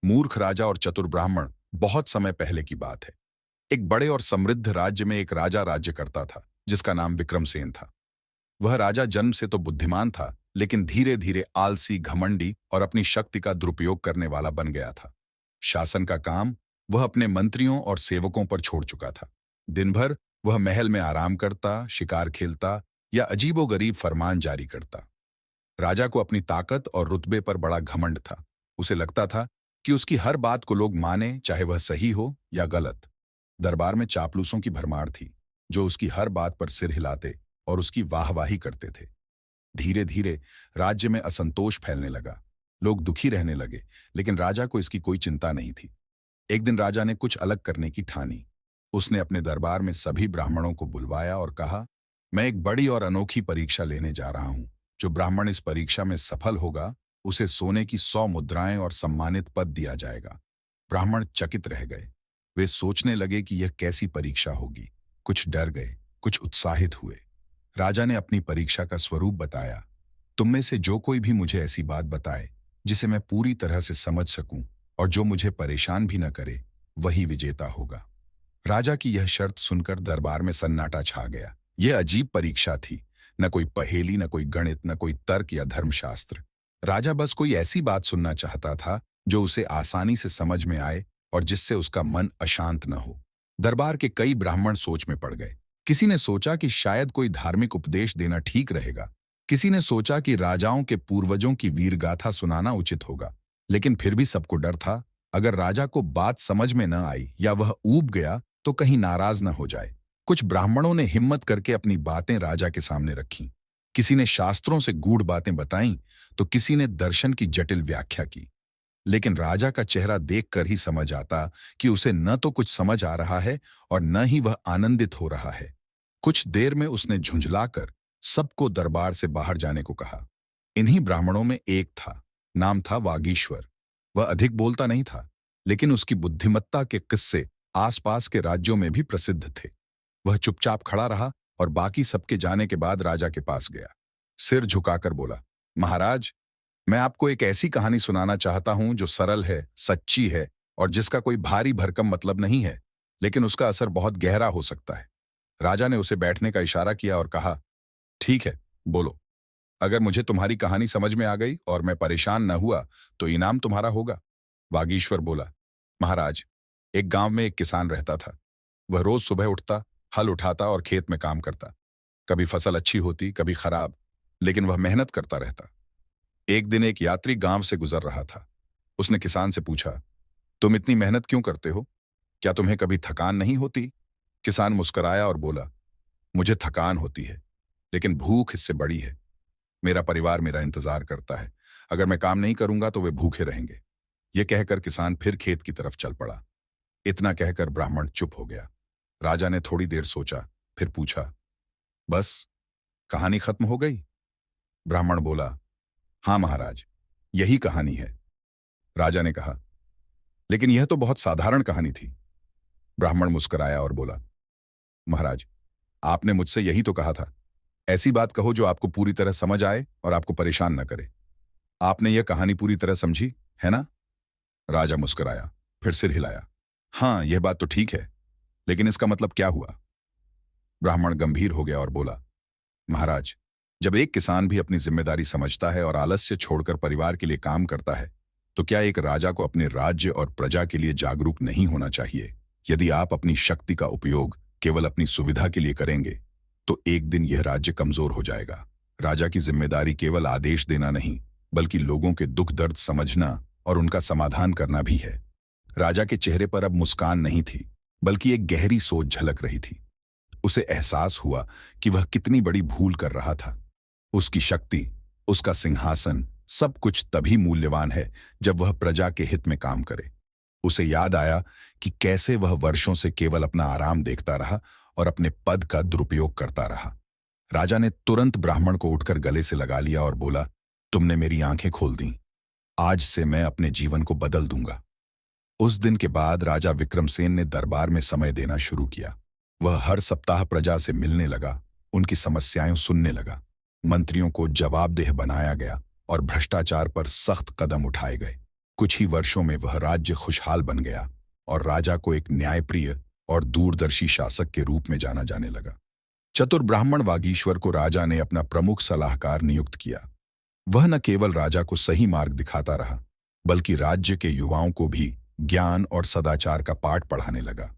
मूर्ख राजा और चतुर ब्राह्मण। बहुत समय पहले की बात है। एक बड़े और समृद्ध राज्य में एक राजा राज्य करता था जिसका नाम विक्रमसेन था। वह राजा जन्म से तो बुद्धिमान था, लेकिन धीरे धीरे आलसी, घमंडी और अपनी शक्ति का दुरुपयोग करने वाला बन गया था। शासन का काम वह अपने मंत्रियों और सेवकों पर छोड़ चुका था। दिन भर वह महल में आराम करता, शिकार खेलता या अजीबोगरीब फरमान जारी करता। राजा को अपनी ताकत और रुतबे पर बड़ा घमंड था। उसे लगता था कि उसकी हर बात को लोग माने, चाहे वह सही हो या गलत। दरबार में चापलूसों की भरमार थी, जो उसकी हर बात पर सिर हिलाते और उसकी वाहवाही करते थे। धीरे धीरे राज्य में असंतोष फैलने लगा। लोग दुखी रहने लगे, लेकिन राजा को इसकी कोई चिंता नहीं थी। एक दिन राजा ने कुछ अलग करने की ठानी। उसने अपने दरबार में सभी ब्राह्मणों को बुलवाया और कहा, मैं एक बड़ी और अनोखी परीक्षा लेने जा रहा हूं। जो ब्राह्मण इस परीक्षा में सफल होगा, उसे सोने की 100 मुद्राएं और सम्मानित पद दिया जाएगा। ब्राह्मण चकित रह गए। वे सोचने लगे कि यह कैसी परीक्षा होगी। कुछ डर गए, कुछ उत्साहित हुए। राजा ने अपनी परीक्षा का स्वरूप बताया। तुम में से जो कोई भी मुझे ऐसी बात बताए जिसे मैं पूरी तरह से समझ सकूं और जो मुझे परेशान भी न करे, वही विजेता होगा। राजा की यह शर्त सुनकर दरबार में सन्नाटा छा गया। यह अजीब परीक्षा थी। न कोई पहेली, न कोई गणित, न कोई तर्क या धर्मशास्त्र। राजा बस कोई ऐसी बात सुनना चाहता था जो उसे आसानी से समझ में आए और जिससे उसका मन अशांत न हो। दरबार के कई ब्राह्मण सोच में पड़ गए। किसी ने सोचा कि शायद कोई धार्मिक उपदेश देना ठीक रहेगा। किसी ने सोचा कि राजाओं के पूर्वजों की वीरगाथा सुनाना उचित होगा। लेकिन फिर भी सबको डर था, अगर राजा को बात समझ में न आई या वह ऊब गया तो कहीं नाराज न हो जाए। कुछ ब्राह्मणों ने हिम्मत करके अपनी बातें राजा के सामने रखीं। किसी ने शास्त्रों से गूढ़ बातें बताईं, तो किसी ने दर्शन की जटिल व्याख्या की। लेकिन राजा का चेहरा देखकर ही समझ आता कि उसे न तो कुछ समझ आ रहा है और न ही वह आनंदित हो रहा है। कुछ देर में उसने झुंझलाकर सबको दरबार से बाहर जाने को कहा। इन्हीं ब्राह्मणों में एक था, नाम था वागीश्वर। वह अधिक बोलता नहीं था, लेकिन उसकी बुद्धिमत्ता के किस्से आसपास के राज्यों में भी प्रसिद्ध थे। वह चुपचाप खड़ा रहा और बाकी सबके जाने के बाद राजा के पास गया। सिर झुकाकर बोला, महाराज, मैं आपको एक ऐसी कहानी सुनाना चाहता हूं जो सरल है, सच्ची है और जिसका कोई भारी भरकम मतलब नहीं है, लेकिन उसका असर बहुत गहरा हो सकता है। राजा ने उसे बैठने का इशारा किया और कहा, ठीक है, बोलो। अगर मुझे तुम्हारी कहानी समझ में आ गई और मैं परेशान न हुआ तो इनाम तुम्हारा होगा। वागीश्वर बोला, महाराज, एक गांव में एक किसान रहता था। वह रोज सुबह उठता, हल उठाता और खेत में काम करता। कभी फसल अच्छी होती, कभी खराब, लेकिन वह मेहनत करता रहता। एक दिन एक यात्री गांव से गुजर रहा था। उसने किसान से पूछा, तुम इतनी मेहनत क्यों करते हो? क्या तुम्हें कभी थकान नहीं होती? किसान मुस्कुराया और बोला, मुझे थकान होती है, लेकिन भूख इससे बड़ी है। मेरा परिवार मेरा इंतजार करता है। अगर मैं काम नहीं करूंगा तो वे भूखे रहेंगे। यह कहकर किसान फिर खेत की तरफ चल पड़ा। इतना कहकर ब्राह्मण चुप हो गया। राजा ने थोड़ी देर सोचा, फिर पूछा, बस कहानी खत्म हो गई? ब्राह्मण बोला, हाँ महाराज, यही कहानी है। राजा ने कहा, लेकिन यह तो बहुत साधारण कहानी थी। ब्राह्मण मुस्कुराया और बोला, महाराज, आपने मुझसे यही तो कहा था। ऐसी बात कहो जो आपको पूरी तरह समझ आए और आपको परेशान न करे। आपने यह कहानी पूरी तरह समझी, है ना? राजा मुस्कुराया, फिर सिर हिलाया। हाँ, यह बात तो ठीक है, लेकिन इसका मतलब क्या हुआ? ब्राह्मण गंभीर हो गया और बोला, महाराज, जब एक किसान भी अपनी जिम्मेदारी समझता है और आलस्य छोड़कर परिवार के लिए काम करता है, तो क्या एक राजा को अपने राज्य और प्रजा के लिए जागरूक नहीं होना चाहिए? यदि आप अपनी शक्ति का उपयोग केवल अपनी सुविधा के लिए करेंगे, तो एक दिन यह राज्य कमजोर हो जाएगा। राजा की जिम्मेदारी केवल आदेश देना नहीं, बल्कि लोगों के दुख दर्द समझना और उनका समाधान करना भी है। राजा के चेहरे पर अब मुस्कान नहीं थी, बल्कि एक गहरी सोच झलक रही थी। उसे एहसास हुआ कि वह कितनी बड़ी भूल कर रहा था। उसकी शक्ति, उसका सिंहासन, सब कुछ तभी मूल्यवान है जब वह प्रजा के हित में काम करे। उसे याद आया कि कैसे वह वर्षों से केवल अपना आराम देखता रहा और अपने पद का दुरुपयोग करता रहा। राजा ने तुरंत ब्राह्मण को उठकर गले से लगा लिया और बोला, तुमने मेरी आंखें खोल दी। आज से मैं अपने जीवन को बदल दूंगा। उस दिन के बाद राजा विक्रमसेन ने दरबार में समय देना शुरू किया। वह हर सप्ताह प्रजा से मिलने लगा, उनकी समस्याएं सुनने लगा। मंत्रियों को जवाबदेह बनाया गया और भ्रष्टाचार पर सख्त कदम उठाए गए। कुछ ही वर्षों में वह राज्य खुशहाल बन गया और राजा को एक न्यायप्रिय और दूरदर्शी शासक के रूप में जाना जाने लगा। चतुर ब्राह्मण वागीश्वर को राजा ने अपना प्रमुख सलाहकार नियुक्त किया। वह न केवल राजा को सही मार्ग दिखाता रहा, बल्कि राज्य के युवाओं को भी ज्ञान और सदाचार का पाठ पढ़ाने लगा।